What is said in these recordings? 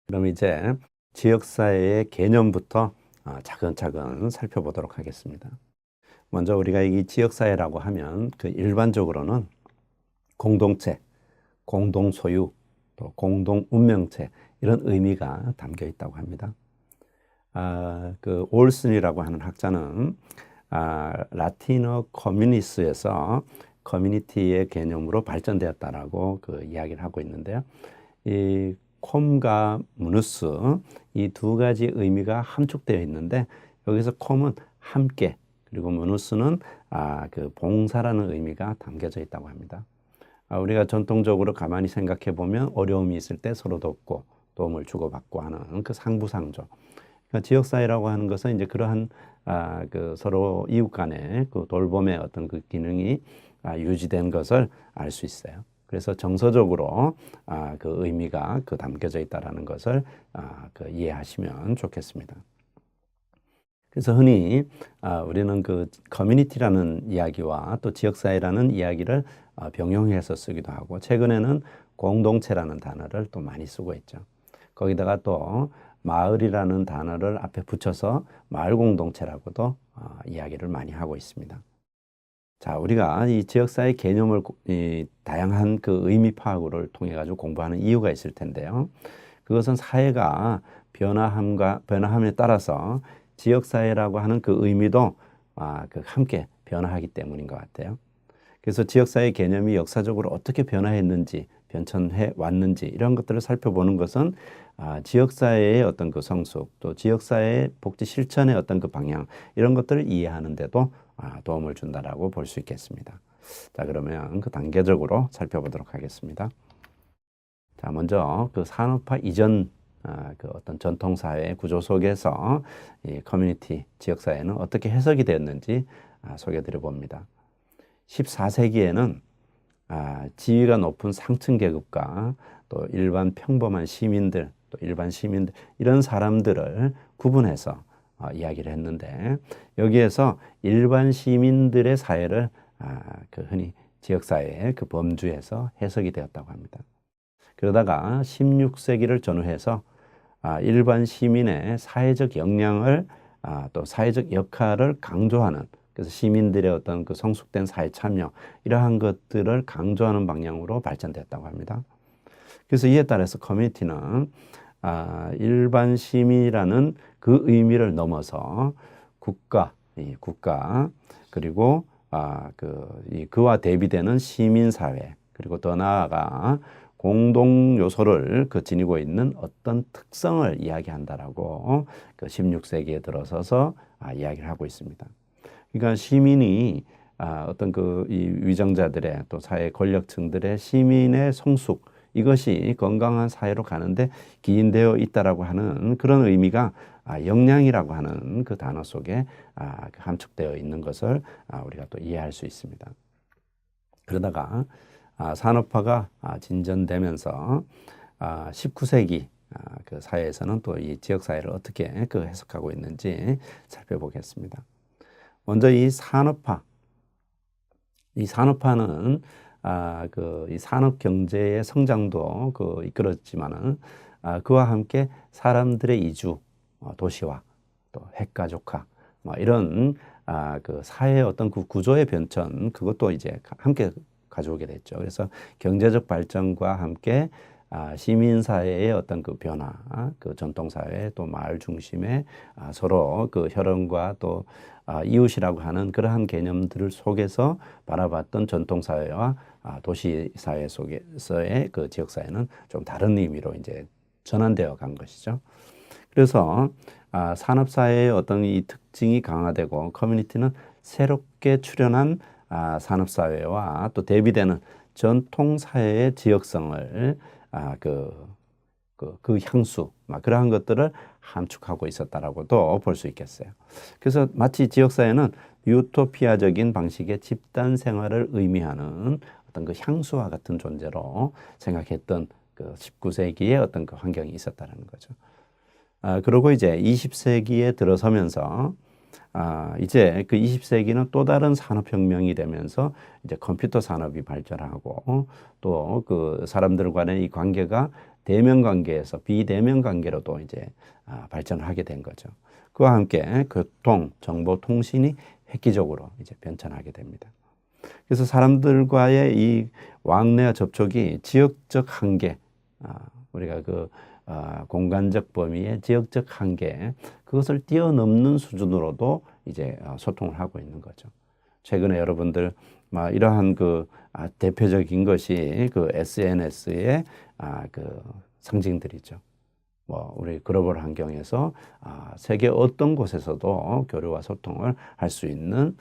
그럼 이제 지역사회의 개념부터 차근차근 살펴보도록 하겠습니다. 먼저 우리가 이 지역사회라고 하면 그 일반적으로는 공동체, 공동소유, 또 공동운명체 이런 의미가 담겨 있다고 합니다. 그 올슨이라고 하는 학자는 라틴어 커뮤니스에서 커뮤니티의 개념으로 발전되었다라고 그 이야기를 하고 있는데요. 이 콤과 무누스 이 두 가지 의미가 함축되어 있는데 여기서 콤은 함께 그리고 무누스는 그 봉사라는 의미가 담겨져 있다고 합니다. 우리가 전통적으로 가만히 생각해 보면 어려움이 있을 때 서로 돕고 도움을 주고받고 하는 그 상부상조. 그러니까 지역사회라고 하는 것은 이제 그러한 그 서로 이웃 간의 그 돌봄의 어떤 그 기능이 유지된 것을 알 수 있어요. 그래서 정서적으로 그 의미가 그 담겨져 있다라는 것을 그 이해하시면 좋겠습니다. 그래서 흔히 우리는 그 커뮤니티라는 이야기와 또 지역사회라는 이야기를 병용해서 쓰기도 하고 최근에는 공동체라는 단어를 또 많이 쓰고 있죠. 거기다가 또 마을이라는 단어를 앞에 붙여서 마을공동체라고도 이야기를 많이 하고 있습니다. 자, 우리가 이 지역사회 개념을 다양한 그 의미 파악을 통해 가지고 공부하는 이유가 있을 텐데요. 그것은 사회가 변화함에 따라서 지역사회라고 하는 그 의미도 그 함께 변화하기 때문인 것 같아요. 그래서 지역사회 개념이 역사적으로 어떻게 변화했는지, 변천해 왔는지 이런 것들을 살펴보는 것은 지역사회의 어떤 그 성숙, 또 지역사회의 복지 실천의 어떤 그 방향 이런 것들을 이해하는 데도 도움을 준다라고 볼 수 있겠습니다. 자, 그러면 그 단계적으로 살펴보도록 하겠습니다. 자, 먼저 그 산업화 이전 그 어떤 전통사회 구조 속에서 이 커뮤니티 지역사회는 어떻게 해석이 되었는지 소개해 드려 봅니다. 14세기에는 지위가 높은 상층 계급과 또 일반 평범한 시민들, 또 일반 시민들 이런 사람들을 구분해서 이야기를 했는데 여기에서 일반 시민들의 사회를 그 흔히 지역사회의 그 범주에서 해석이 되었다고 합니다. 그러다가 16세기를 전후해서 일반 시민의 사회적 역량을 또 사회적 역할을 강조하는 그래서 시민들의 어떤 그 성숙된 사회 참여 이러한 것들을 강조하는 방향으로 발전됐다고 합니다. 그래서 이에 따라서 커뮤니티는 일반 시민이라는 그 의미를 넘어서 국가 그리고 그와 대비되는 시민사회 그리고 더 나아가 공동 요소를 지니고 있는 어떤 특성을 이야기한다라고 그 16세기에 들어서서 이야기를 하고 있습니다. 그러니까 시민이 어떤 이 위정자들의 또 사회 권력층들의 시민의 성숙 이것이 건강한 사회로 가는데 기인되어 있다라고 하는 그런 의미가 역량이라고 하는 그 단어 속에 함축되어 있는 것을 우리가 또 이해할 수 있습니다. 그러다가 산업화가 진전되면서 19세기 그 사회에서는 또 이 지역 사회를 어떻게 그 해석하고 있는지 살펴보겠습니다. 먼저 이 산업화는 이 산업 경제의 성장도 이끌었지만은 그와 함께 사람들의 이주, 도시화, 또 핵가족화, 이런 그 사회의 어떤 그 구조의 변천 그것도 이제 함께 가져오게 됐죠. 그래서 경제적 발전과 함께 시민사회의 어떤 그 변화, 그 전통사회 또 마을 중심의 서로 그 혈연과 또 이웃이라고 하는 그러한 개념들 속에서 바라봤던 전통사회와 도시사회 속에서의 그 지역사회는 좀 다른 의미로 이제 전환되어 간 것이죠. 그래서 산업사회의 어떤 이 특징이 강화되고 커뮤니티는 새롭게 출현한 산업사회와 또 대비되는 전통사회의 지역성을 그 향수, 그러한 것들을 함축하고 있었다라고도 볼 수 있겠어요. 그래서 마치 지역사회는 유토피아적인 방식의 집단 생활을 의미하는 어떤 그 향수와 같은 존재로 생각했던 그 19세기의 어떤 그 환경이 있었다는 거죠. 그리고 이제 20세기에 들어서면서 이제 그 20세기는 또 다른 산업혁명이 되면서 이제 컴퓨터 산업이 발전하고 또 그 사람들 간의 이 관계가 대면 관계에서 비대면 관계로도 이제 발전하게 된 거죠. 그와 함께 교통, 정보, 통신이 획기적으로 이제 변천하게 됩니다. 그래서 사람들과의 이 왕래와 접촉이 지역적 한계, 우리가 그 공간적 범위의 지역적 한계, 그것을 뛰어넘는 수준으로도 이제 소통을 하고 있는 거죠. 최근에 여러분들 이러한 그 대표적인 것이 그 SNS의 그 상징들이죠. 뭐 우리 글로벌 환경에서 세계 어떤 곳에서도 교류와 소통을 할 수 있는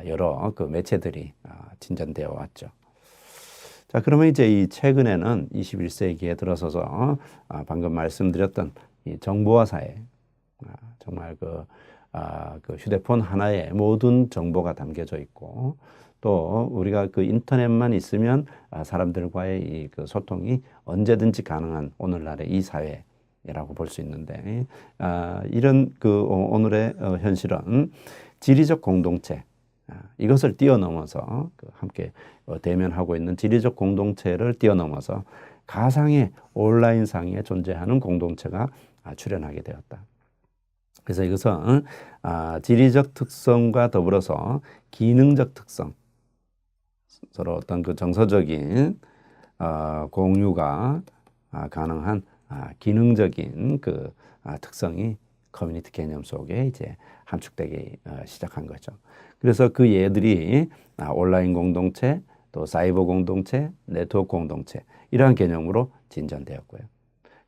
여러 그 매체들이 진전되어 왔죠. 자, 그러면 이제 이 최근에는 21세기에 들어서서 방금 말씀드렸던 이 정보화 사회, 정말 그 휴대폰 하나에 모든 정보가 담겨져 있고 또 우리가 그 인터넷만 있으면 사람들과의 이 그 소통이 언제든지 가능한 오늘날의 이 사회라고 볼 수 있는데 이런 그 오늘의 현실은 지리적 공동체, 이것을 뛰어넘어서 함께 대면하고 있는 지리적 공동체를 뛰어넘어서 가상의 온라인상에 존재하는 공동체가 출현하게 되었다. 그래서 이것은 지리적 특성과 더불어서 기능적 특성, 서로 어떤 그 정서적인 공유가 가능한 기능적인 그 특성이 커뮤니티 개념 속에 이제 함축되기 시작한 거죠. 그래서 그 예들이 온라인 공동체, 또 사이버 공동체, 네트워크 공동체 이러한 개념으로 진전되었고요.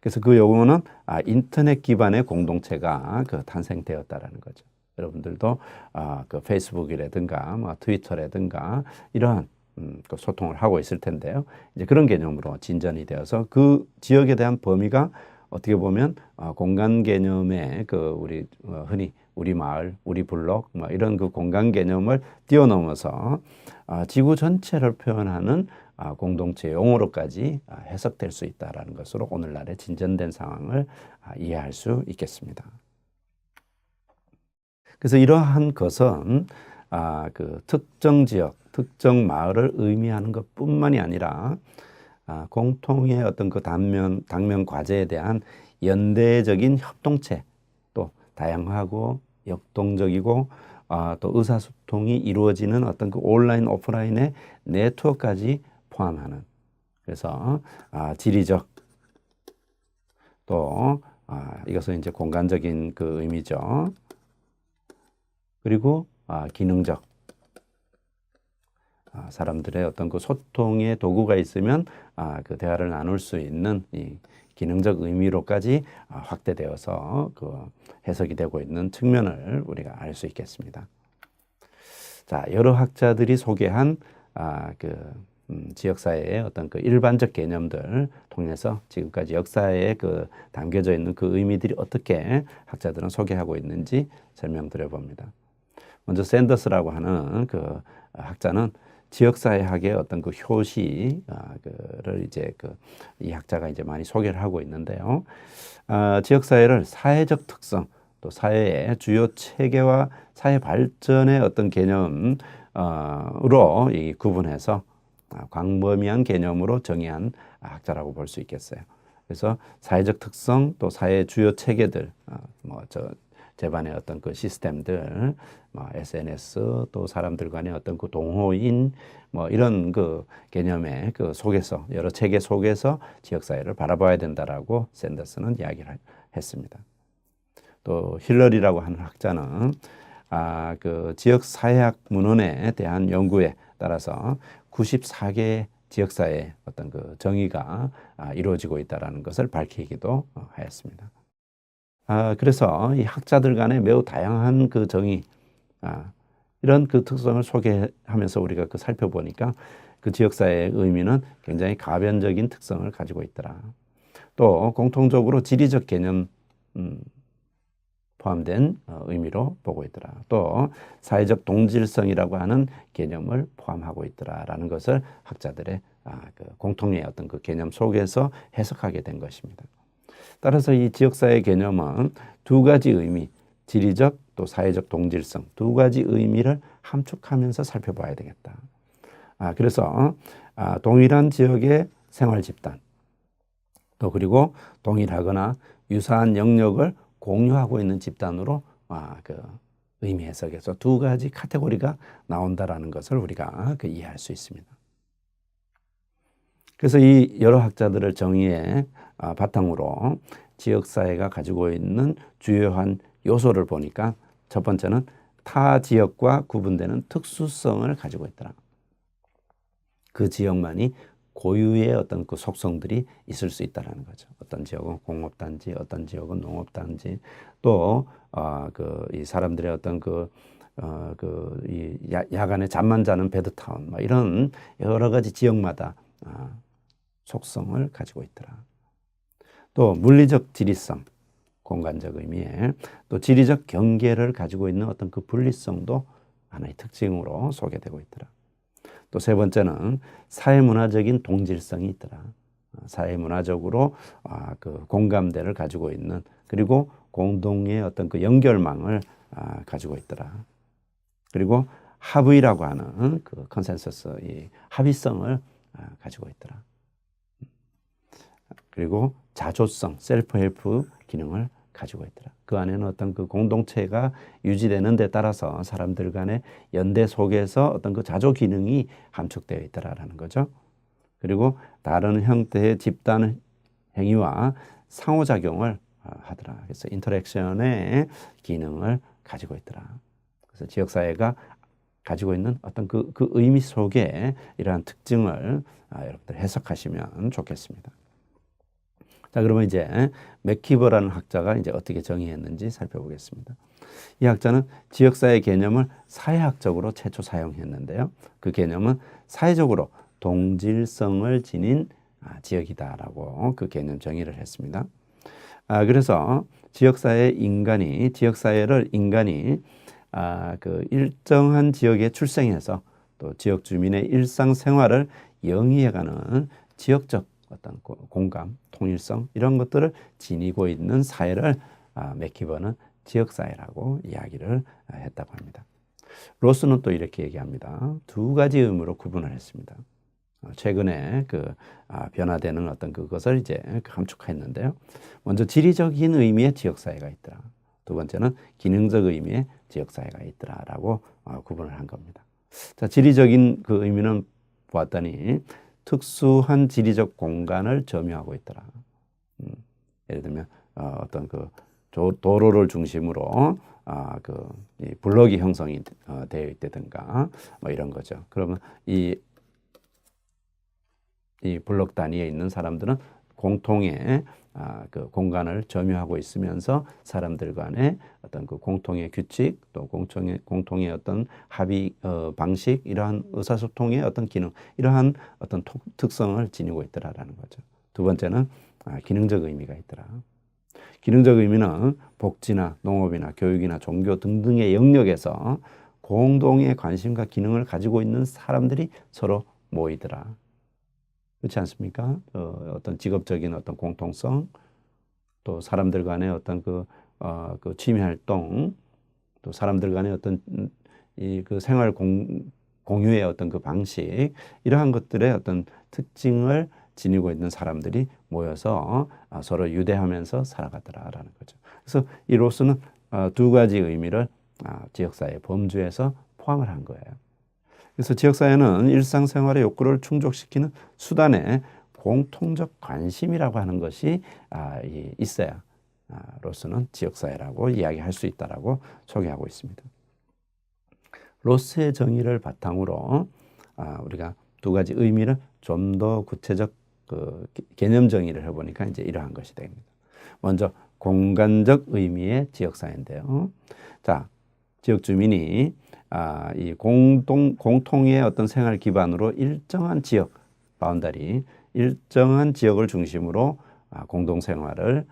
그래서 그 용어는 인터넷 기반의 공동체가 탄생되었다라는 거죠. 여러분들도 그 페이스북이라든가 트위터라든가 이러한 그 소통을 하고 있을 텐데요. 이제 그런 개념으로 진전이 되어서 그 지역에 대한 범위가 어떻게 보면 공간 개념의 그 우리 흔히 우리 마을, 우리 블록 이런 그 공간 개념을 뛰어넘어서 지구 전체를 표현하는 공동체 용어로까지 해석될 수 있다라는 것으로 오늘날의 진전된 상황을 이해할 수 있겠습니다. 그래서 이러한 것은 그 특정 지역, 특정 마을을 의미하는 것뿐만이 아니라 공통의 어떤 그 당면 과제에 대한 연대적인 협동체, 또 다양하고 역동적이고 또 의사소통이 이루어지는 어떤 그 온라인 오프라인의 네트워크까지 포함하는, 그래서 지리적, 또 이것은 이제 공간적인 그 의미죠. 그리고 기능적, 사람들의 어떤 그 소통의 도구가 있으면 그 대화를 나눌 수 있는 이 기능적 의미로까지 확대되어서 그 해석이 되고 있는 측면을 우리가 알 수 있겠습니다. 자, 여러 학자들이 소개한 지역사회의 어떤 그 일반적 개념들 통해서 지금까지 역사에 그 담겨져 있는 그 의미들이 어떻게 학자들은 소개하고 있는지 설명드려 봅니다. 먼저 샌더스라고 하는 그 학자는 지역사회학의 어떤 그 효시를 이제 이 학자가 이제 많이 소개를 하고 있는데요. 지역사회를 사회적 특성, 또 사회의 주요 체계와 사회 발전의 어떤 개념으로 구분해서 광범위한 개념으로 정의한 학자라고 볼 수 있겠어요. 그래서 사회적 특성, 또 사회 주요 체계들, 집안의 어떤 그 시스템들, SNS, 또 사람들 간의 어떤 그 동호인, 이런 그 개념의 그 속에서, 여러 체계 속에서 지역사회를 바라봐야 된다라고 샌더스는 이야기를 했습니다. 또 힐러리라고 하는 학자는 그 지역사회학 문헌에 대한 연구에 따라서 94개의 지역사회의 어떤 그 정의가 이루어지고 있다는 것을 밝히기도 하였습니다. 그래서 이 학자들 간의 매우 다양한 그 정의, 이런 그 특성을 소개하면서 우리가 살펴보니까 그 지역사회의 의미는 굉장히 가변적인 특성을 가지고 있더라. 또 공통적으로 지리적 개념 포함된 의미로 보고 있더라. 또 사회적 동질성이라고 하는 개념을 포함하고 있더라라는 것을 학자들의 그 공통의 어떤 그 개념 속에서 해석하게 된 것입니다. 따라서 이 지역사회 개념은 두 가지 의미, 지리적 또 사회적 동질성 두 가지 의미를 함축하면서 살펴봐야 되겠다. 그래서 동일한 지역의 생활 집단 또 그리고 동일하거나 유사한 영역을 공유하고 있는 집단으로 그 의미 해석에서 두 가지 카테고리가 나온다라는 것을 우리가 이해할 수 있습니다. 그래서 이 여러 학자들의 정의에 바탕으로 지역사회가 가지고 있는 주요한 요소를 보니까 첫 번째는 타 지역과 구분되는 특수성을 가지고 있더라. 그 지역만이 고유의 어떤 그 속성들이 있을 수 있다라는 거죠. 어떤 지역은 공업단지, 어떤 지역은 농업단지, 또 이 사람들의 어떤 이 야간에 잠만 자는 베드타운, 이런 여러 가지 지역마다 속성을 가지고 있더라. 또 물리적 지리성, 공간적 의미에 또 지리적 경계를 가지고 있는 어떤 그 분리성도 하나의 특징으로 소개되고 있더라. 또 세 번째는 사회문화적인 동질성이 있더라. 사회문화적으로 그 공감대를 가지고 있는 그리고 공동의 어떤 그 연결망을 가지고 있더라. 그리고 합의라고 하는 그 컨센서스, 이 합의성을 가지고 있더라. 그리고 자조성, 셀프 헬프 기능을 가지고 있더라. 그 안에는 어떤 그 공동체가 유지되는 데 따라서 사람들 간의 연대 속에서 어떤 그 자조 기능이 함축되어 있더라라는 거죠. 그리고 다른 형태의 집단 행위와 상호작용을 하더라. 그래서 인터랙션의 기능을 가지고 있더라. 그래서 지역사회가 가지고 있는 어떤 그 의미 속에 이러한 특징을 여러분들 해석하시면 좋겠습니다. 자, 그러면 이제 맥키버라는 학자가 이제 어떻게 정의했는지 살펴보겠습니다. 이 학자는 지역사회 개념을 사회학적으로 최초 사용했는데요. 그 개념은 사회적으로 동질성을 지닌 지역이다라고 그 개념 정의를 했습니다. 그래서 지역사회를 인간이 그 일정한 지역에 출생해서 또 지역 주민의 일상생활을 영위해가는 지역적 어떤 공감, 통일성 이런 것들을 지니고 있는 사회를 맥키버는 지역사회라고 이야기를 했다고 합니다. 로스는 또 이렇게 얘기합니다. 두 가지 의미로 구분을 했습니다. 최근에 변화되는 어떤 그것을 이제 함축했는데요. 먼저 지리적인 의미의 지역사회가 있더라. 두 번째는 기능적 의미의 지역사회가 있더라라고 구분을 한 겁니다. 자, 지리적인 그 의미는 보았더니 특수한 지리적 공간을 점유하고 있더라. 예를 들면 어떤 그 도로를 중심으로 이 블록이 형성이 되어 있다든가 이런 거죠. 그러면 이 블록 단위에 있는 사람들은 공통의 그 공간을 점유하고 있으면서 사람들 간의 어떤 그 공통의 규칙 또 공통의 어떤 합의 방식 이러한 의사소통의 어떤 기능 이러한 어떤 특성을 지니고 있더라라는 거죠. 두 번째는 기능적 의미가 있더라. 기능적 의미는 복지나 농업이나 교육이나 종교 등등의 영역에서 공동의 관심과 기능을 가지고 있는 사람들이 서로 모이더라. 그렇지 않습니까? 어떤 직업적인 어떤 공통성, 또 사람들 간의 어떤 그 취미 활동, 또 사람들 간의 어떤 그 생활 공유의 어떤 그 방식, 이러한 것들의 어떤 특징을 지니고 있는 사람들이 모여서 서로 유대하면서 살아가더라라는 거죠. 그래서 이 로스는 두 가지 의미를 지역사회 범주에서 포함을 한 거예요. 그래서 지역사회는 일상생활의 욕구를 충족시키는 수단에 공통적 관심이라고 하는 것이 있어야 로스는 지역사회라고 이야기할 수 있다라고 소개하고 있습니다. 로스의 정의를 바탕으로 우리가 두 가지 의미를 좀 더 구체적 개념 정의를 해보니까 이제 이러한 것이 됩니다. 먼저 공간적 의미의 지역사회인데요. 자, 지역 주민이 이 공통의 어떤 생활 기반으로 일정한 지역 바운더리, 일정한 지역을 중심으로 공동생활을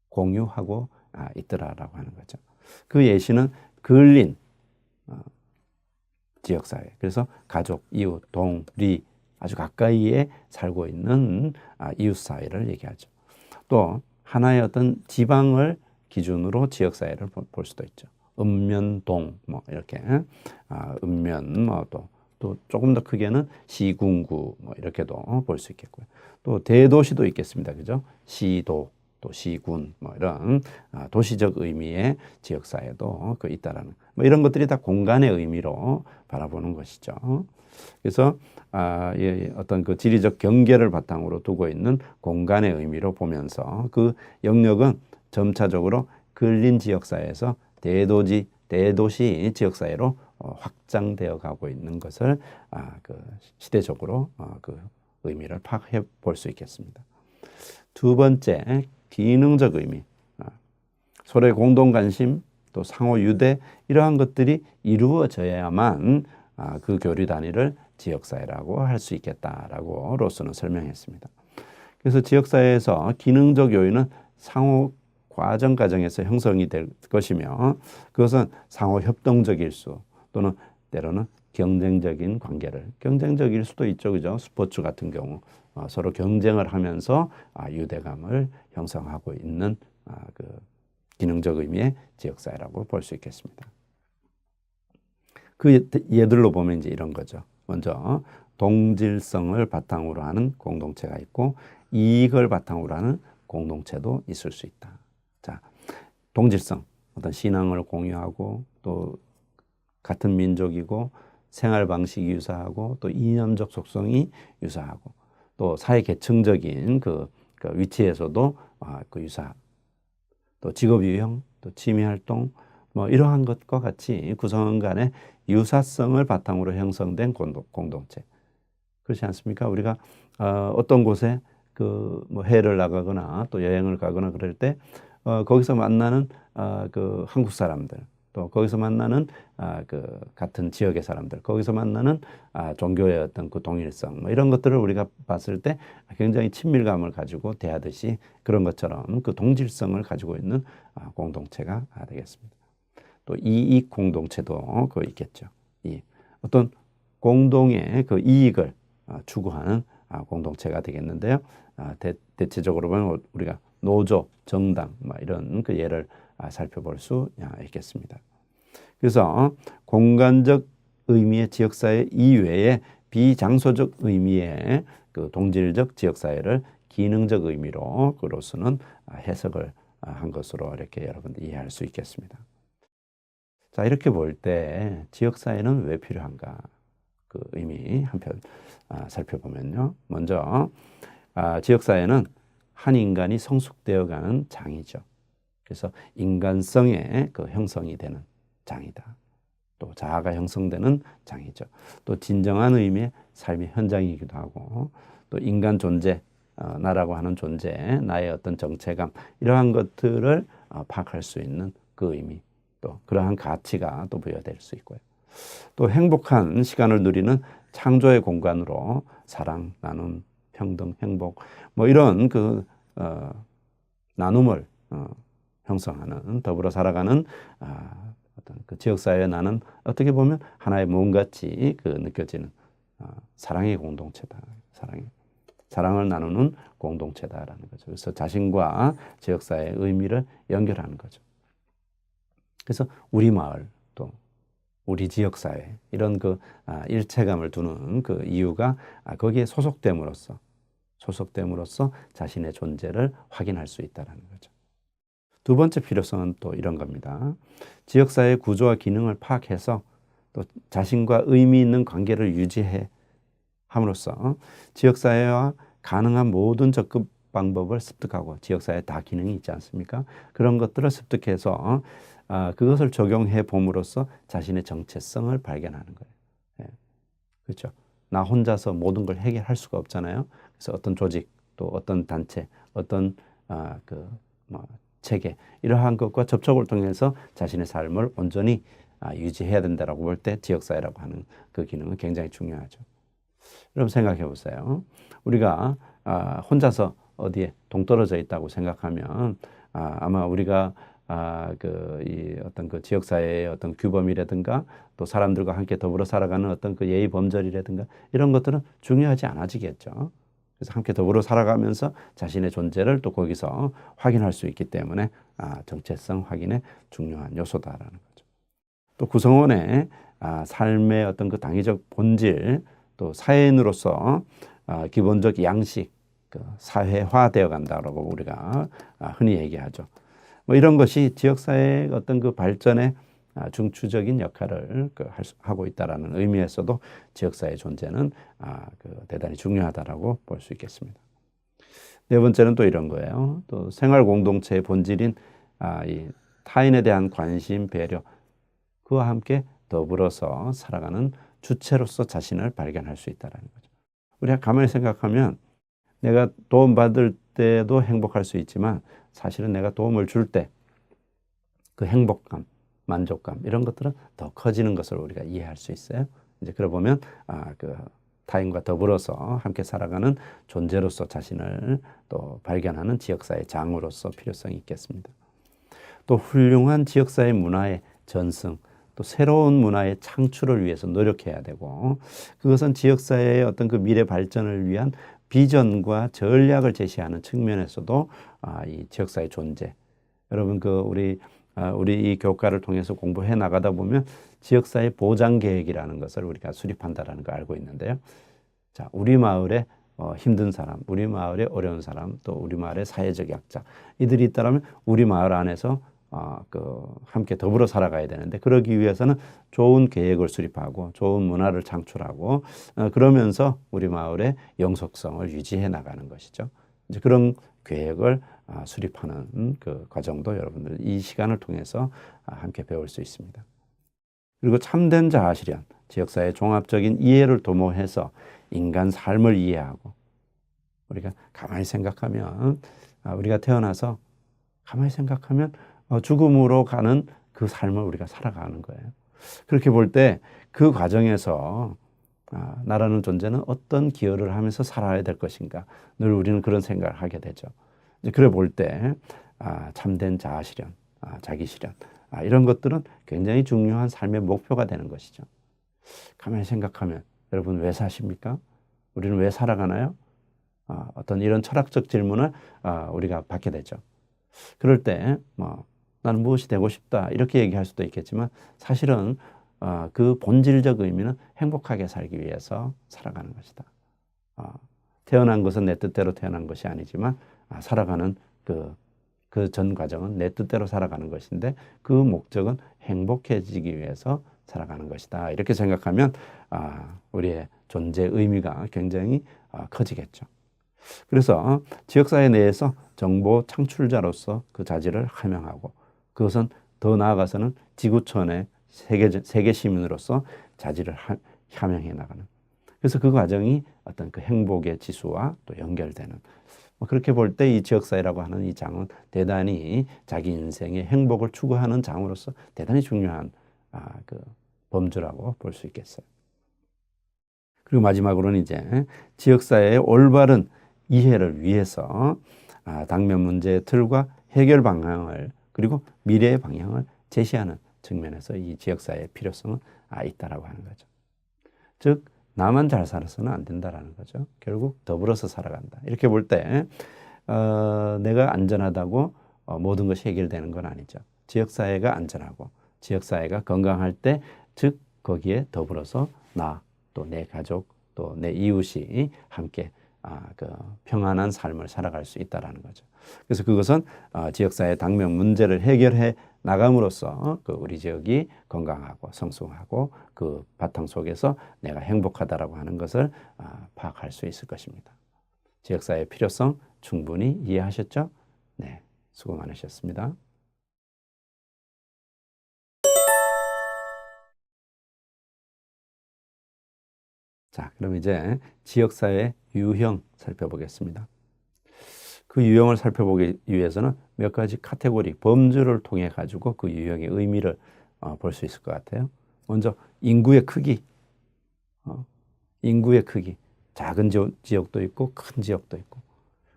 공유하고 있더라라고 하는 거죠. 그 예시는 근린 지역사회. 그래서 가족, 이웃, 동, 리 아주 가까이에 살고 있는 이웃사회를 얘기하죠. 또 하나의 어떤 지방을 기준으로 지역사회를 볼 수도 있죠. 읍면동 뭐 이렇게 읍면 뭐 또 조금 더 크게는 시군구 뭐 이렇게도 볼 수 있겠고요. 또 대도시도 있겠습니다. 그죠? 시도 또 시군 뭐 이런 도시적 의미의 지역사회도 있다라는 뭐 이런 것들이 다 공간의 의미로 바라보는 것이죠. 그래서 어떤 그 지리적 경계를 바탕으로 두고 있는 공간의 의미로 보면서 그 영역은 점차적으로 근린 지역사회에서 대도시 지역사회로 확장되어 가고 있는 것을 시대적으로 그 의미를 파악해 볼 수 있겠습니다. 두 번째, 기능적 의미. 서로의 공동 관심, 또 상호 유대 이러한 것들이 이루어져야만 그 교류 단위를 지역사회라고 할 수 있겠다라고 로스는 설명했습니다. 그래서 지역사회에서 기능적 요인은 상호 과정에서 형성이 될 것이며 그것은 상호 협동적일 수 또는 때로는 경쟁적인 경쟁적일 수도 있죠. 그죠? 스포츠 같은 경우 서로 경쟁을 하면서 유대감을 형성하고 있는 그 기능적 의미의 지역사회라고 볼 수 있겠습니다. 그 예들로 보면 이제 이런 거죠. 먼저 동질성을 바탕으로 하는 공동체가 있고 이익을 바탕으로 하는 공동체도 있을 수 있다. 자, 동질성, 어떤 신앙을 공유하고 또 같은 민족이고 생활 방식이 유사하고 또 이념적 속성이 유사하고 또 사회 계층적인 그 위치에서도 유사. 또 직업 유형, 또 취미 활동 뭐 이러한 것과 같이 구성원 간의 유사성을 바탕으로 형성된 공동체. 그렇지 않습니까? 우리가 어떤 곳에 뭐 해외를 나가거나 또 여행을 가거나 그럴 때 거기서 만나는 그 한국 사람들 또 거기서 만나는 그 같은 지역의 사람들 거기서 만나는 종교의 어떤 그 동일성 뭐 이런 것들을 우리가 봤을 때 굉장히 친밀감을 가지고 대하듯이 그런 것처럼 그 동질성을 가지고 있는 공동체가 되겠습니다. 또 이익 공동체도 있겠죠. 어떤 공동의 그 이익을 추구하는 공동체가 되겠는데요. 대체적으로 보면 우리가 노조, 정당 뭐 이런 그 예를 살펴볼 수 있겠습니다. 그래서 공간적 의미의 지역사회 이외에 비장소적 의미의 그 동질적 지역사회를 기능적 의미로 로스는 해석을 한 것으로 이렇게 여러분들 이해할 수 있겠습니다. 자, 이렇게 볼 때 지역사회는 왜 필요한가? 그 의미 한편 살펴보면요. 먼저 지역사회는 한 인간이 성숙되어가는 장이죠. 그래서 인간성의 그 형성이 되는 장이다. 또 자아가 형성되는 장이죠. 또 진정한 의미의 삶의 현장이기도 하고 또 인간 존재, 나라고 하는 존재, 나의 어떤 정체감 이러한 것들을 파악할 수 있는 그 의미 또 그러한 가치가 또 부여될 수 있고요. 또 행복한 시간을 누리는 창조의 공간으로 사랑, 나눔, 평등, 행복 뭐 이런 그 나눔을 형성하는 더불어 살아가는 어떤 그 지역사회에 나는 어떻게 보면 하나의 몸같이 느껴지는 사랑의 공동체다. 사랑을 나누는 공동체다라는 거죠. 그래서 자신과 지역사회의 의미를 연결하는 거죠. 그래서 우리 마을 또 우리 지역사회 이런 그 일체감을 두는 그 이유가 거기에 소속됨으로써 자신의 존재를 확인할 수 있다는 거죠. 두 번째 필요성은 또 이런 겁니다. 지역사회의 구조와 기능을 파악해서 또 자신과 의미 있는 관계를 유지해 함으로써 지역사회와 가능한 모든 접근 방법을 습득하고 지역사회에 다 기능이 있지 않습니까? 그런 것들을 습득해서 그것을 적용해 봄으로써 자신의 정체성을 발견하는 거예요. 예. 그렇죠? 나 혼자서 모든 걸 해결할 수가 없잖아요. 그래서 어떤 조직, 또 어떤 단체, 어떤 체계 이러한 것과 접촉을 통해서 자신의 삶을 온전히 유지해야 된다라고 볼 때 지역사회라고 하는 그 기능은 굉장히 중요하죠. 여러분 생각해 보세요. 우리가 혼자서 어디에 동떨어져 있다고 생각하면 아마 우리가 이 어떤 그 지역사회의 어떤 규범이라든가 또 사람들과 함께 더불어 살아가는 어떤 그 예의 범절이라든가 이런 것들은 중요하지 않아지겠죠. 그래서 함께 더불어 살아가면서 자신의 존재를 또 거기서 확인할 수 있기 때문에 정체성 확인의 중요한 요소다라는 거죠. 또 구성원의 삶의 어떤 그 당위적 본질, 또 사회인으로서 기본적 양식, 그 사회화되어 간다라고 우리가 흔히 얘기하죠. 뭐 이런 것이 지역사회의 어떤 그 발전에 중추적인 역할을 하고 있다라는 의미에서도 지역사회 존재는 대단히 중요하다라고 볼 수 있겠습니다. 네 번째는 또 이런 거예요. 또 생활 공동체의 본질인 이 타인에 대한 관심, 배려, 그와 함께 더불어서 살아가는 주체로서 자신을 발견할 수 있다는 거죠. 우리가 가만히 생각하면 내가 도움받을 때도 행복할 수 있지만 사실은 내가 도움을 줄 때 그 행복감, 만족감 이런 것들은 더 커지는 것을 우리가 이해할 수 있어요. 이제 그러 보면 그 타인과 더불어서 함께 살아가는 존재로서 자신을 또 발견하는 지역사회 장으로서 필요성이 있겠습니다. 또 훌륭한 지역사회 문화의 전승, 또 새로운 문화의 창출을 위해서 노력해야 되고, 그것은 지역사회의 어떤 그 미래 발전을 위한 비전과 전략을 제시하는 측면에서도 이 지역사회 존재, 여러분 우리 이 교과를 통해서 공부해 나가다 보면 지역사회 보장 계획이라는 것을 우리가 수립한다라는 걸 알고 있는데요. 자, 우리 마을에 힘든 사람, 우리 마을에 어려운 사람, 또 우리 마을의 사회적 약자, 이들이 있다면 우리 마을 안에서 함께 더불어 살아가야 되는데, 그러기 위해서는 좋은 계획을 수립하고 좋은 문화를 창출하고 그러면서 우리 마을의 영속성을 유지해 나가는 것이죠. 이제 그런 계획을 수립하는 그 과정도 여러분들 이 시간을 통해서 함께 배울 수 있습니다. 그리고 참된 자아 실현, 지역사회의 종합적인 이해를 도모해서 인간 삶을 이해하고, 우리가 가만히 생각하면 우리가 태어나서 가만히 생각하면 죽음으로 가는 그 삶을 우리가 살아가는 거예요. 그렇게 볼 때 그 과정에서 나라는 존재는 어떤 기여를 하면서 살아야 될 것인가, 늘 우리는 그런 생각을 하게 되죠. 그래 볼 때 참된 자아 실현, 자기 실현, 이런 것들은 굉장히 중요한 삶의 목표가 되는 것이죠. 가만히 생각하면 여러분 왜 사십니까? 우리는 왜 살아가나요? 어떤 이런 철학적 질문을 우리가 받게 되죠. 그럴 때 나는 무엇이 되고 싶다 이렇게 얘기할 수도 있겠지만, 사실은 그 본질적 의미는 행복하게 살기 위해서 살아가는 것이다. 태어난 것은 내 뜻대로 태어난 것이 아니지만 살아가는 그 전 과정은 내 뜻대로 살아가는 것인데, 그 목적은 행복해지기 위해서 살아가는 것이다. 이렇게 생각하면 우리의 존재 의미가 굉장히 커지겠죠. 그래서 지역사회 내에서 정보 창출자로서 그 자질을 함양하고, 그것은 더 나아가서는 지구촌의 세계 시민으로서 자질을 함양해 나가는, 그래서 그 과정이 어떤 그 행복의 지수와 또 연결되는, 그렇게 볼 때 이 지역사회라고 하는 이 장은 대단히 자기 인생의 행복을 추구하는 장으로서 대단히 중요한 그 범주라고 볼 수 있겠어요. 그리고 마지막으로는 이제 지역사회의 올바른 이해를 위해서 당면 문제의 틀과 해결 방향을, 그리고 미래의 방향을 제시하는 측면에서 이 지역사회의 필요성은 있다라고 하는 거죠. 즉 나만 잘 살아서는 안 된다라는 거죠. 결국 더불어서 살아간다. 이렇게 볼 때 내가 안전하다고 모든 것이 해결되는 건 아니죠. 지역사회가 안전하고 지역사회가 건강할 때, 즉 거기에 더불어서 나, 또 내 가족, 또 내 이웃이 함께 그 평안한 삶을 살아갈 수 있다라는 거죠. 그래서 그것은 지역사회 당면 문제를 해결해 나감으로써 그 우리 지역이 건강하고 성숙하고 그 바탕 속에서 내가 행복하다라고 하는 것을 파악할 수 있을 것입니다. 지역사회의 필요성 충분히 이해하셨죠? 네, 수고 많으셨습니다. 자, 그럼 이제 지역사회 유형 살펴보겠습니다. 그 유형을 살펴보기 위해서는 몇 가지 카테고리, 범주를 통해 가지고 그 유형의 의미를 볼 수 있을 것 같아요. 먼저 인구의 크기, 인구의 크기, 작은 지역도 있고 큰 지역도 있고,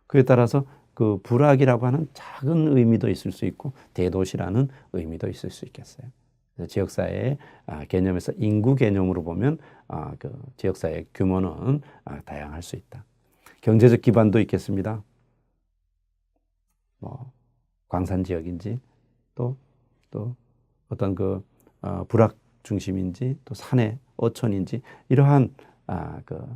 그에 따라서 그 불악이라고 하는 작은 의미도 있을 수 있고 대도시라는 의미도 있을 수 있겠어요. 지역사회의 개념에서 인구 개념으로 보면 그 지역사회의 규모는 다양할 수 있다. 경제적 기반도 있겠습니다. 뭐 광산 지역인지 또 어떤 불악 중심인지 또 산의 어촌인지 이러한 그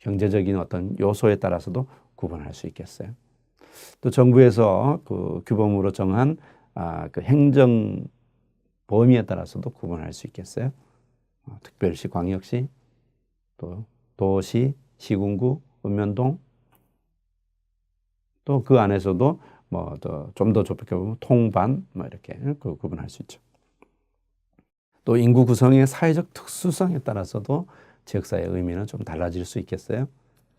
경제적인 어떤 요소에 따라서도 구분할 수 있겠어요. 또 정부에서 그 규범으로 정한 그 행정 범위에 따라서도 구분할 수 있겠어요. 특별시, 광역시, 또 도시, 시군구, 읍면동, 또 그 안에서도 뭐 좀 더 좁게 보면 통반 뭐 이렇게 구분할 수 있죠. 또 인구 구성의 사회적 특수성에 따라서도 지역사회의 의미는 좀 달라질 수 있겠어요.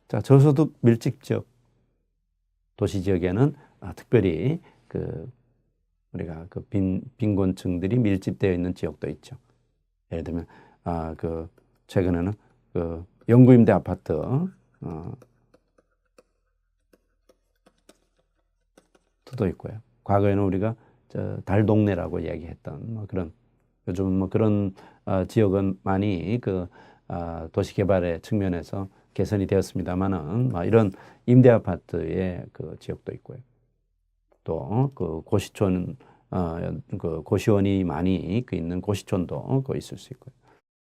자, 저소득 밀집 지역, 도시 지역에는 특별히 우리가 빈곤층들이 밀집되어 있는 지역도 있죠. 예를 들면 최근에는 영구임대 아파트 도 있고요. 과거에는 우리가 달동네라고 이야기했던 뭐 그런 요즘 뭐 그런 지역은 많이 도시 개발의 측면에서 개선이 되었습니다만은 이런 임대 아파트의 지역도 있고요. 또 고시촌 고시원이 많이 있는 고시촌도 있을 수 있고요.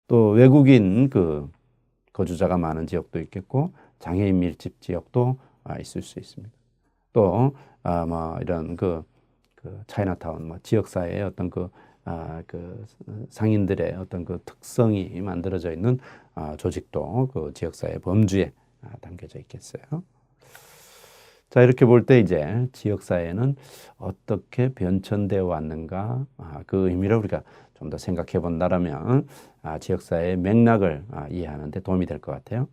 또 외국인 거주자가 많은 지역도 있겠고 장애인 밀집 지역도 있을 수 있습니다. 또 뭐 이런 차이나타운 지역사회의 어떤 상인들의 어떤 특성이 만들어져 있는 조직도 지역사회 범주에 담겨져 있겠어요. 자, 이렇게 볼 때 이제 지역사회는 어떻게 변천되어 왔는가 그 의미를 우리가 좀 더 생각해 본다라면 지역사회의 맥락을 이해하는 데 도움이 될 것 같아요.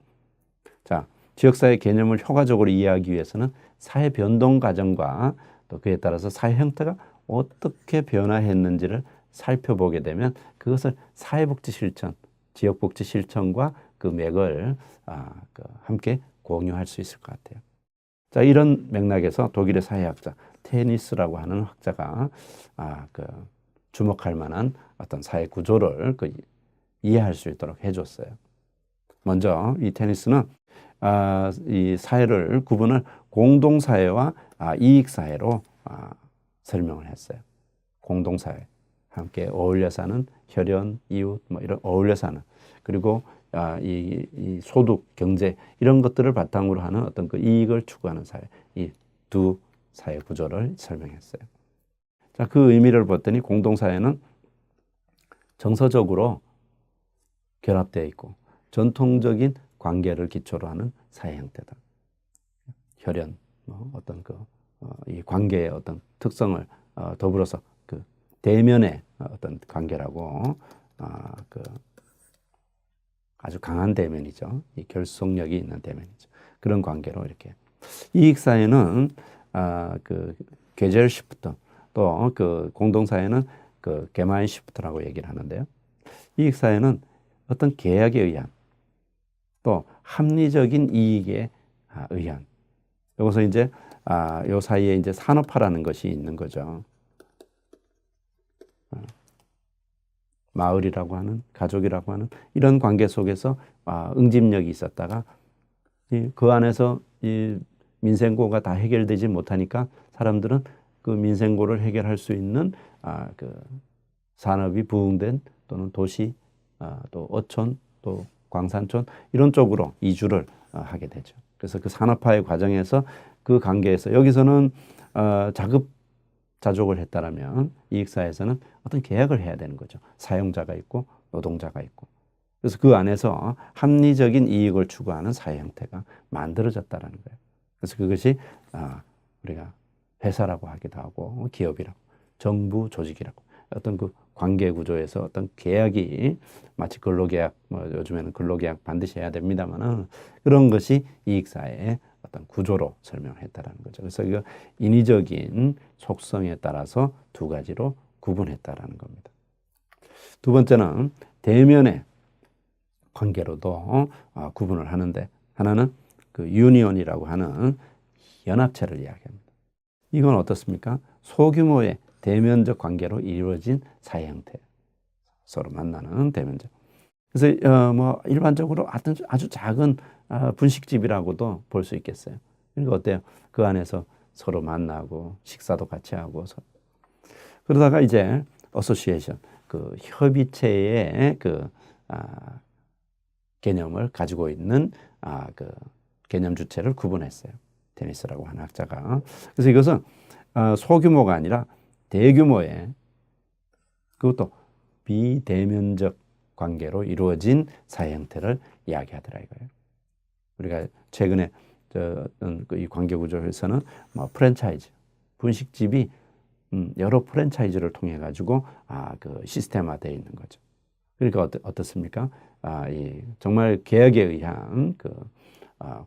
자, 지역사회 개념을 효과적으로 이해하기 위해서는 사회 변동 과정과 또 그에 따라서 사회 형태가 어떻게 변화했는지를 살펴보게 되면 그것을 사회복지 실천, 지역복지 실천과 그 맥을 함께 공유할 수 있을 것 같아요. 자, 이런 맥락에서 독일의 사회학자 테니스라고 하는 학자가 주목할 만한 어떤 사회 구조를 이해할 수 있도록 해줬어요. 먼저 이 테니스는 이 사회를 구분을 공동사회와 이익사회로 설명을 했어요. 공동사회, 함께 어울려 사는 혈연, 이웃 뭐 이런 어울려 사는 그리고 이 소득, 경제 이런 것들을 바탕으로 하는 어떤 이익을 추구하는 사회, 이 두 사회 구조를 설명했어요. 자, 그 의미를 봤더니 공동사회는 정서적으로 결합되어 있고 전통적인 관계를 기초로 하는 사회 형태다. 혈연, 어떤 이 관계의 어떤 특성을 더불어서 대면의 어떤 관계라고 아주 강한 대면이죠. 이 결속력이 있는 대면이죠. 그런 관계로 이렇게 이익사회는 게젤시프트 또 공동사회는 게마인시프트라고 얘기를 하는데요. 이익사회는 어떤 계약에 의한 또 합리적인 이익에 의한 여기서 이제 요 사이에 이제 산업화라는 것이 있는 거죠. 마을이라고 하는 가족이라고 하는 이런 관계 속에서 응집력이 있었다가 그 안에서 이 민생고가 다 해결되지 못하니까 사람들은 그 민생고를 해결할 수 있는 산업이 부흥된 또는 도시 또 어촌 또 광산촌 이런 쪽으로 이주를 하게 되죠. 그래서 그 산업화의 과정에서 그 관계에서 여기서는 자급자족을 했다라면 이익사회에서는 어떤 계약을 해야 되는 거죠. 사용자가 있고 노동자가 있고. 그래서 그 안에서 합리적인 이익을 추구하는 사회 형태가 만들어졌다라는 거예요. 그래서 그것이 우리가 회사라고 하기도 하고 기업이라고 정부 조직이라고 어떤 관계 구조에서 어떤 계약이 마치 근로계약 요즘에는 근로계약 반드시 해야 됩니다만은 그런 것이 이익사회의 어떤 구조로 설명했다라는 거죠. 그래서 이거 인위적인 속성에 따라서 두 가지로 구분했다라는 겁니다. 두 번째는 대면의 관계로도 구분을 하는데 하나는 유니온이라고 하는 연합체를 이야기합니다. 이건 어떻습니까? 소규모의 대면적 관계로 이루어진 사회 형태. 서로 만나는 대면적. 그래서 일반적으로 아주 작은 분식집이라고도 볼 수 있겠어요. 그러니까 어때요? 그 안에서 서로 만나고 식사도 같이 하고 그러다가 이제 어소시에이션 그 협의체의 개념을 가지고 있는 그 개념 주체를 구분했어요. 데니스라고 하는 학자가. 그래서 이것은 소규모가 아니라 대규모의 그것도 비대면적 관계로 이루어진 사회 형태를 이야기하더라 이거예요. 우리가 최근에 이 관계 구조에서는 프랜차이즈, 분식집이 여러 프랜차이즈를 통해 가지고 그 시스템화되어 있는 거죠. 그러니까 어떻습니까? 정말 계약에 의한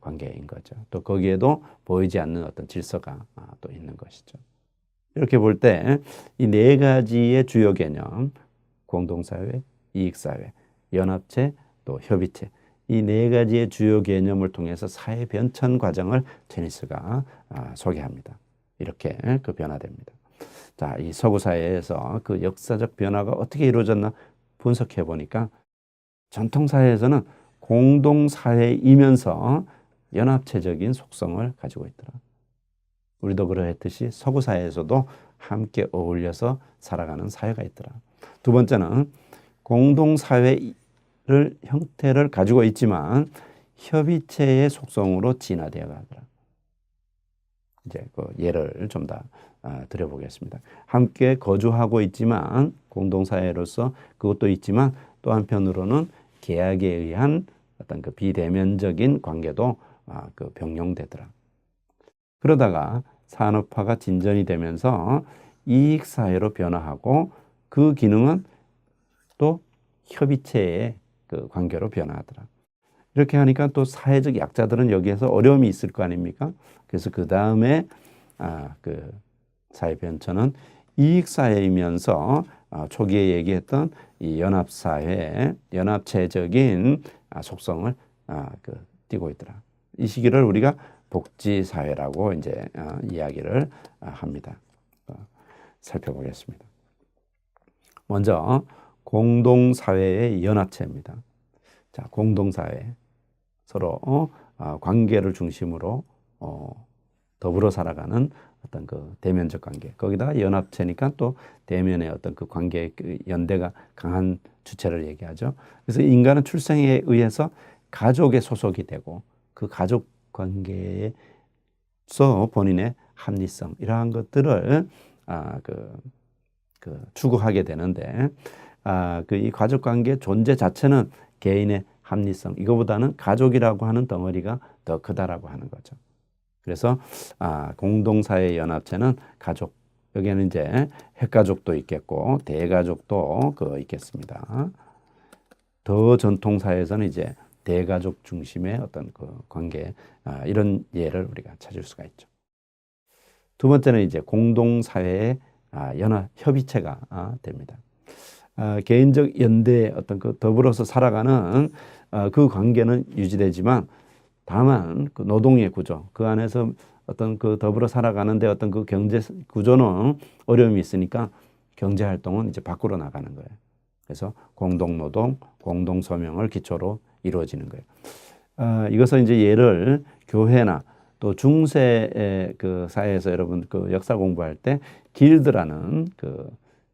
관계인 거죠. 또 거기에도 보이지 않는 어떤 질서가 또 있는 것이죠. 이렇게 볼 때 이 네 가지의 주요 개념, 공동사회, 이익사회, 연합체, 또 협의체, 이 네 가지의 주요 개념을 통해서 사회 변천 과정을 테니스가 소개합니다. 이렇게 변화됩니다. 자, 이 서구 사회에서 그 역사적 변화가 어떻게 이루어졌나 분석해 보니까 전통 사회에서는 공동사회이면서 연합체적인 속성을 가지고 있더라. 우리도 그러했듯이 서구 사회에서도 함께 어울려서 살아가는 사회가 있더라. 두 번째는 공동사회를 형태를 가지고 있지만 협의체의 속성으로 진화되어 가더라. 이제 그 예를 좀 더 드려보겠습니다. 함께 거주하고 있지만 공동사회로서 그것도 있지만 또 한편으로는 계약에 의한 어떤 그 비대면적인 관계도 병용되더라. 그러다가 산업화가 진전이 되면서 이익사회로 변화하고 그 기능은 또 협의체의 그 관계로 변화하더라. 이렇게 하니까 또 사회적 약자들은 여기에서 어려움이 있을 거 아닙니까? 그래서 그 다음에 그 사회 변천은 이익사회이면서 초기에 얘기했던 이 연합사회, 연합체적인 속성을 띠고 있더라. 이 시기를 우리가 복지사회라고 이제 이야기를 합니다. 살펴보겠습니다. 먼저 공동사회의 연합체입니다. 자, 공동사회 서로 관계를 중심으로 더불어 살아가는 어떤 그 대면적 관계. 거기다가 연합체니까 또 대면의 어떤 그 관계, 그 연대가 강한 주체를 얘기하죠. 그래서 인간은 출생에 의해서 가족에 소속이 되고 그 가족 관계에서 본인의 합리성 이러한 것들을 추구하게 되는데 이 가족 관계 존재 자체는 개인의 합리성 이거보다는 가족이라고 하는 덩어리가 더 크다라고 하는 거죠. 그래서 공동사회 연합체는 가족 여기에는 이제 핵가족도 있겠고 대가족도 있겠습니다. 더 전통사회에서는 이제 대가족 중심의 어떤 그 관계 이런 예를 우리가 찾을 수가 있죠. 두 번째는 이제 공동사회의 연합 협의체가 됩니다. 개인적 연대의 어떤 그 더불어서 살아가는 그 관계는 유지되지만 다만 그 노동의 구조 그 안에서 어떤 그 더불어 살아가는데 어떤 그 경제 구조는 어려움이 있으니까 경제 활동은 이제 밖으로 나가는 거예요. 그래서 공동노동, 공동소명을 기초로 이루어지는 거예요. 이것은 이제 예를 교회나 또 중세 그 사회에서 여러분 그 역사 공부할 때 길드라는 그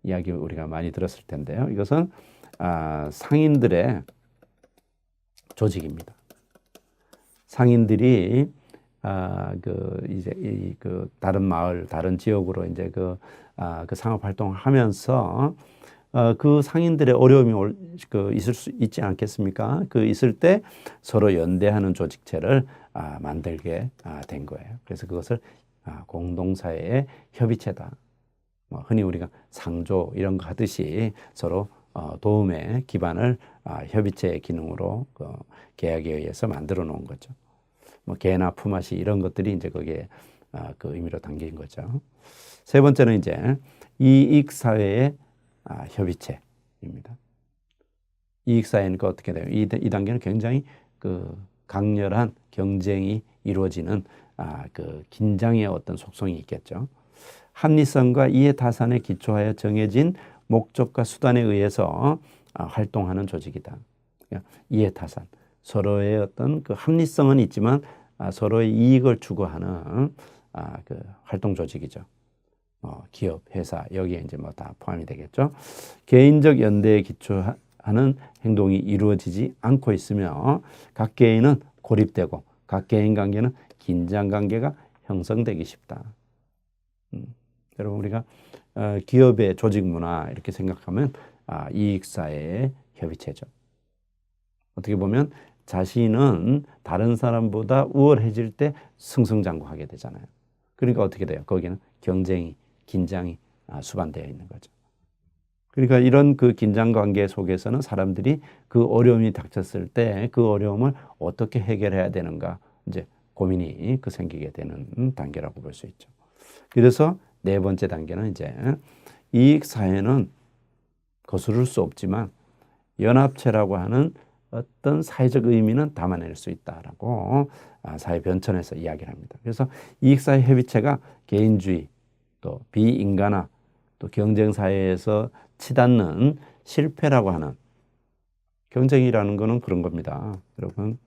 이야기 우리가 많이 들었을 텐데요. 이것은 상인들의 조직입니다. 상인들이 이제 그 다른 마을, 다른 지역으로 이제 그 상업 활동을 하면서 그 상인들의 어려움이 있을 수 있지 않겠습니까? 있을 때 서로 연대하는 조직체를 만들게 된 거예요. 그래서 그것을 공동사회의 협의체다. 흔히 우리가 상조 이런 거 하듯이 서로 도움의 기반을 협의체의 기능으로 계약에 의해서 만들어 놓은 거죠. 개나 품앗이 이런 것들이 이제 거기에 그 의미로 담긴 거죠. 세 번째는 이제 이익사회의 협의체입니다. 이익사회니까 어떻게 돼요? 이 단계는 굉장히 그 강렬한 경쟁이 이루어지는 그 긴장의 어떤 속성이 있겠죠. 합리성과 이해타산에 기초하여 정해진 목적과 수단에 의해서 활동하는 조직이다. 이해타산. 서로의 어떤 그 합리성은 있지만 서로의 이익을 추구하는 그 활동 조직이죠. 기업, 회사 여기에 이제 뭐 다 포함이 되겠죠. 개인적 연대에 기초하는 행동이 이루어지지 않고 있으며 각 개인은 고립되고 각 개인 관계는 긴장 관계가 형성되기 쉽다. 여러분 우리가 기업의 조직 문화 이렇게 생각하면 이익사회의 협의체죠. 어떻게 보면 자신은 다른 사람보다 우월해질 때 승승장구하게 되잖아요. 그러니까 어떻게 돼요? 거기는 경쟁이, 긴장이 수반되어 있는 거죠. 그러니까 이런 그 긴장 관계 속에서는 사람들이 그 어려움이 닥쳤을 때 그 어려움을 어떻게 해결해야 되는가 이제 고민이 생기게 되는 단계라고 볼 수 있죠. 그래서 네 번째 단계는 이제 이익 사회는 거스를 수 없지만 연합체라고 하는 어떤 사회적 의미는 담아낼 수 있다라고 사회 변천에서 이야기를 합니다. 그래서 이익사회 협의체가 개인주의, 또 비인간화, 또 경쟁사회에서 치닫는 실패라고 하는 경쟁이라는 것은 그런 겁니다. 여러분,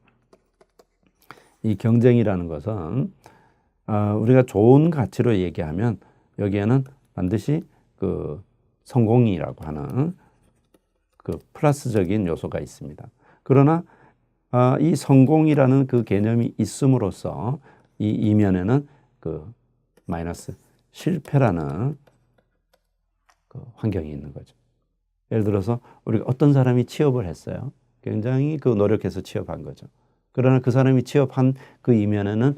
이 경쟁이라는 것은 우리가 좋은 가치로 얘기하면 여기에는 반드시 그 성공이라고 하는 그 플러스적인 요소가 있습니다. 그러나 이 성공이라는 그 개념이 있음으로써 이 이면에는 그 마이너스 실패라는 그 환경이 있는 거죠. 예를 들어서 우리가 어떤 사람이 취업을 했어요. 굉장히 그 노력해서 취업한 거죠. 그러나 그 사람이 취업한 그 이면에는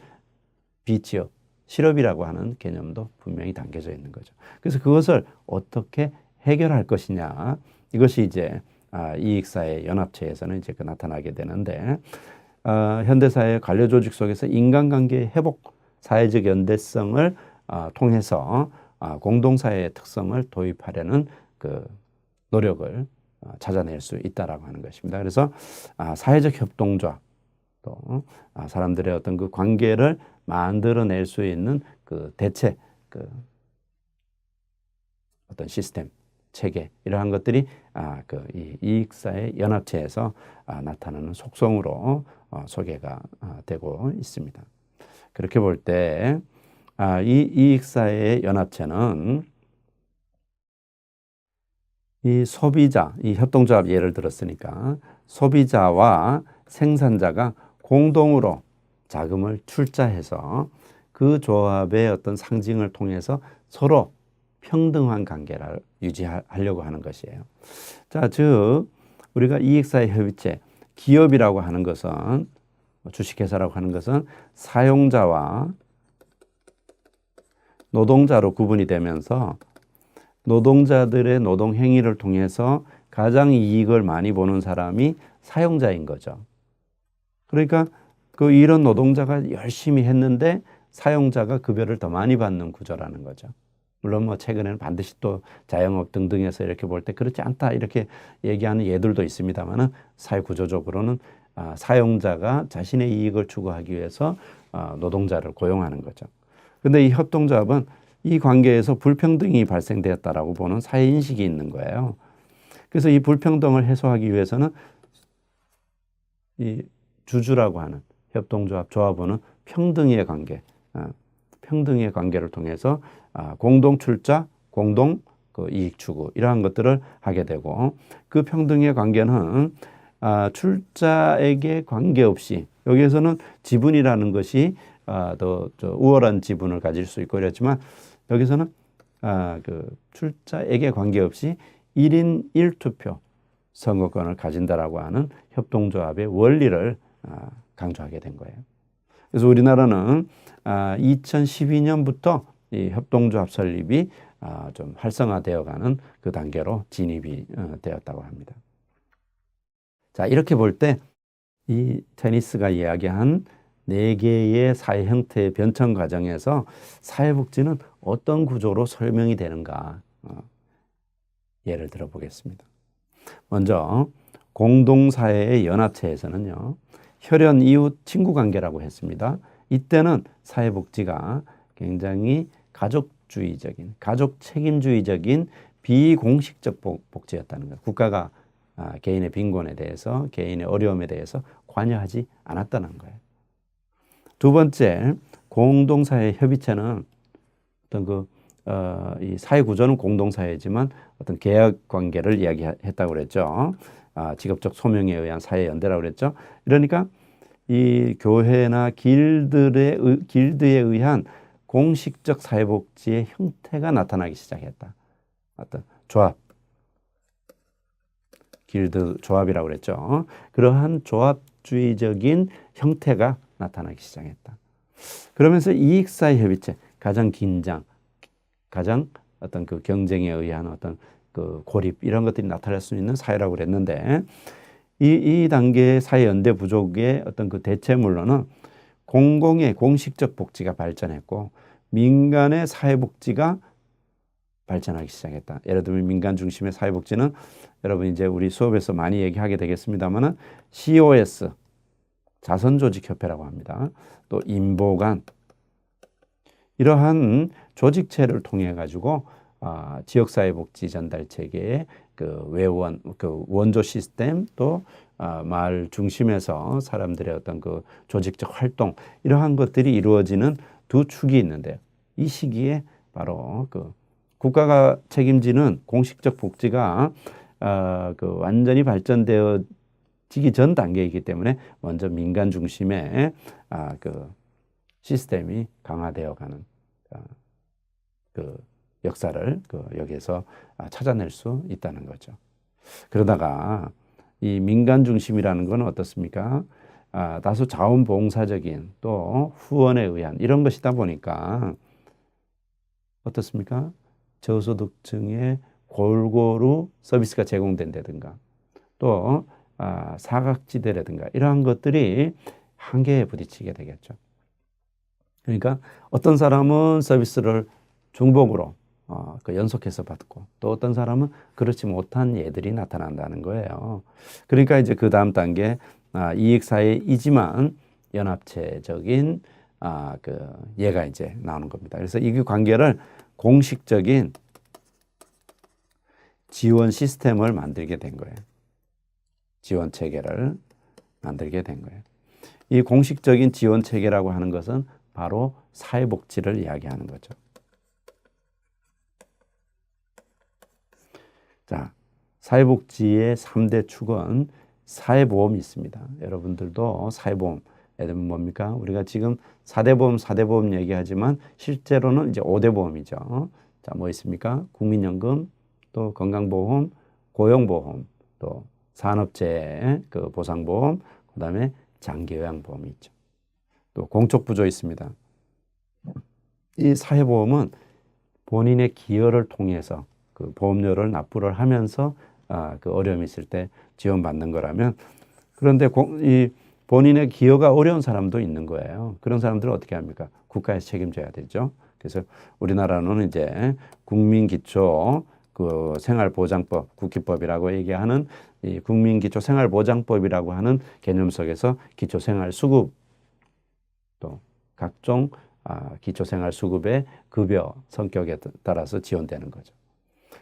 비취업, 실업이라고 하는 개념도 분명히 담겨져 있는 거죠. 그래서 그것을 어떻게 해결할 것이냐, 이것이 이제 이익사회 연합체에서는 이제 나타나게 되는데, 현대사회 관료 조직 속에서 인간관계의 회복, 사회적 연대성을 통해서 공동사회의 특성을 도입하려는 그 노력을 찾아낼 수 있다라고 하는 것입니다. 그래서 사회적 협동조합, 또 사람들의 어떤 그 관계를 만들어낼 수 있는 그 대체 그 어떤 시스템, 체계 이러한 것들이 이 이익사회 연합체에서 나타나는 속성으로 소개가 되고 있습니다. 그렇게 볼 때 이 이익사회 연합체는 이 소비자, 이 협동조합 예를 들었으니까 소비자와 생산자가 공동으로 자금을 출자해서 그 조합의 어떤 상징을 통해서 서로 평등한 관계를 유지하려고 하는 것이에요. 자, 즉 우리가 이익사회 협의체, 기업이라고 하는 것은, 주식회사라고 하는 것은 사용자와 노동자로 구분이 되면서 노동자들의 노동 행위를 통해서 가장 이익을 많이 보는 사람이 사용자인 거죠. 그러니까 그 이런 노동자가 열심히 했는데 사용자가 급여를 더 많이 받는 구조라는 거죠. 물론 뭐 최근에는 반드시 또 자영업 등등에서 이렇게 볼 때 그렇지 않다 이렇게 얘기하는 예들도 있습니다만은 사회 구조적으로는 사용자가 자신의 이익을 추구하기 위해서 노동자를 고용하는 거죠. 근데 이 협동조합은 이 관계에서 불평등이 발생되었다라고 보는 사회 인식이 있는 거예요. 그래서 이 불평등을 해소하기 위해서는 이 주주라고 하는 협동조합 조합원은 평등의 관계, 평등의 관계를 통해서 공동 출자, 공동 그 이익 추구 이러한 것들을 하게 되고, 그 평등의 관계는 출자에게 관계없이, 여기에서는 지분이라는 것이 더 우월한 지분을 가질 수 있고 이렇지만 여기서는 그 출자에게 관계없이 1인 1투표 선거권을 가진다라고 하는 협동조합의 원리를 강조하게 된 거예요. 그래서 우리나라는 2012년부터 이 협동조합 설립이 좀 활성화되어가는 그 단계로 진입이 되었다고 합니다. 자, 이렇게 볼 때 이 테니스가 이야기한 4개의 사회 형태의 변천 과정에서 사회복지는 어떤 구조로 설명이 되는가 예를 들어 보겠습니다. 먼저 공동사회의 연합체에서는요, 혈연 이웃 친구 관계라고 했습니다. 이때는 사회복지가 굉장히 가족주의적인, 가족 책임주의적인 비공식적 복지였다는 거예요. 국가가 개인의 빈곤에 대해서, 개인의 어려움에 대해서 관여하지 않았다는 거예요. 두 번째, 공동사회 협의체는 어떤 이 사회 구조는 공동사회지만 어떤 계약 관계를 이야기했다고 그랬죠. 직업적 소명에 의한 사회 연대라고 그랬죠. 그러니까 이 교회나 길드에 의한 공식적 사회복지의 형태가 나타나기 시작했다. 어떤 조합, 길드 조합이라고 그랬죠. 그러한 조합주의적인 형태가 나타나기 시작했다. 그러면서 이익사회 협의체, 가장 긴장, 가장 어떤 그 경쟁에 의한 어떤 그 고립 이런 것들이 나타날 수 있는 사회라고 그랬는데 이 단계의 사회 연대 부족의 어떤 그 대체물로는 공공의 공식적 복지가 발전했고 민간의 사회복지가 발전하기 시작했다. 예를 들면 민간 중심의 사회복지는 여러분 이제 우리 수업에서 많이 얘기하게 되겠습니다만은 COS 자선조직협회라고 합니다. 또 인보관 이러한 조직체를 통해 가지고 지역사회복지 전달 체계의 그 원조 시스템 또 마을 중심에서 사람들의 어떤 그 조직적 활동 이러한 것들이 이루어지는 두 축이 있는데요. 이 시기에 바로 그 국가가 책임지는 공식적 복지가 그 완전히 발전되어지기 전 단계이기 때문에 먼저 민간 중심의 그 시스템이 강화되어가는 그 역사를 여기에서 찾아낼 수 있다는 거죠. 그러다가 이 민간 중심이라는 건 어떻습니까? 다소 자원봉사적인 또 후원에 의한 이런 것이다 보니까 어떻습니까? 저소득층에 골고루 서비스가 제공된다든가 또 사각지대라든가 이러한 것들이 한계에 부딪히게 되겠죠. 그러니까 어떤 사람은 서비스를 중복으로 연속해서 받고 또 어떤 사람은 그렇지 못한 예들이 나타난다는 거예요. 그러니까 이제 그 다음 단계 이익사회이지만 연합체적인 예가 이제 나오는 겁니다. 그래서 이 관계를 공식적인 지원 시스템을 만들게 된 거예요. 지원 체계를 만들게 된 거예요. 이 공식적인 지원 체계라고 하는 것은 바로 사회복지를 이야기하는 거죠. 자, 사회복지의 3대 축은 사회보험이 있습니다. 여러분들도 사회보험, 예를 들면 뭡니까? 우리가 지금 4대 보험, 4대 보험 얘기하지만 실제로는 이제 5대 보험이죠. 자, 뭐 있습니까? 국민연금, 또 건강보험, 고용보험, 또 산업재해 그 보상보험, 그 다음에 장기요양보험이 있죠. 또 공적부조 있습니다. 이 사회보험은 본인의 기여를 통해서 그 보험료를 납부를 하면서 그 어려움이 있을 때 지원받는 거라면 그런데 이 본인의 기여가 어려운 사람도 있는 거예요. 그런 사람들은 어떻게 합니까? 국가에서 책임져야 되죠. 그래서 우리나라는 이제 국민기초 그 생활보장법, 국기법이라고 얘기하는 이 국민기초생활보장법이라고 하는 개념 속에서 기초생활수급 또 각종 기초생활수급의 급여 성격에 따라서 지원되는 거죠.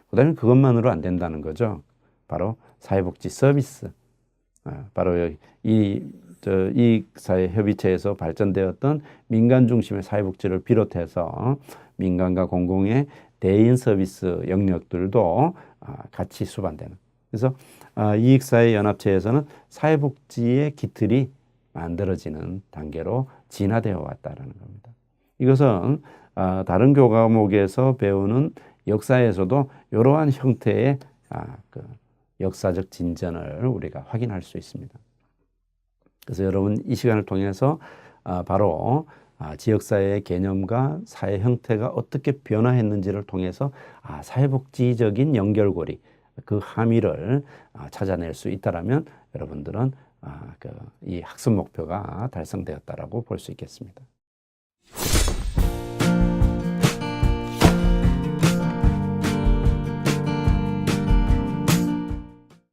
그 다음에 그것만으로 안 된다는 거죠. 바로 사회복지 서비스. 바로 이사회협의체에서 발전되었던 민간 중심의 사회복지를 비롯해서 민간과 공공의 대인 서비스 영역들도 같이 수반되는. 그래서 이익사회연합체에서는 사회복지의 기틀이 만들어지는 단계로 진화되어 왔다는 겁니다. 이것은 다른 교과목에서 배우는 역사에서도 이러한 형태의 그 역사적 진전을 우리가 확인할 수 있습니다. 그래서 여러분 이 시간을 통해서 바로 지역사회의 개념과 사회 형태가 어떻게 변화했는지를 통해서 사회복지적인 연결고리, 그 함의를 찾아낼 수 있다라면 여러분들은 이 학습 목표가 달성되었다라고 볼 수 있겠습니다.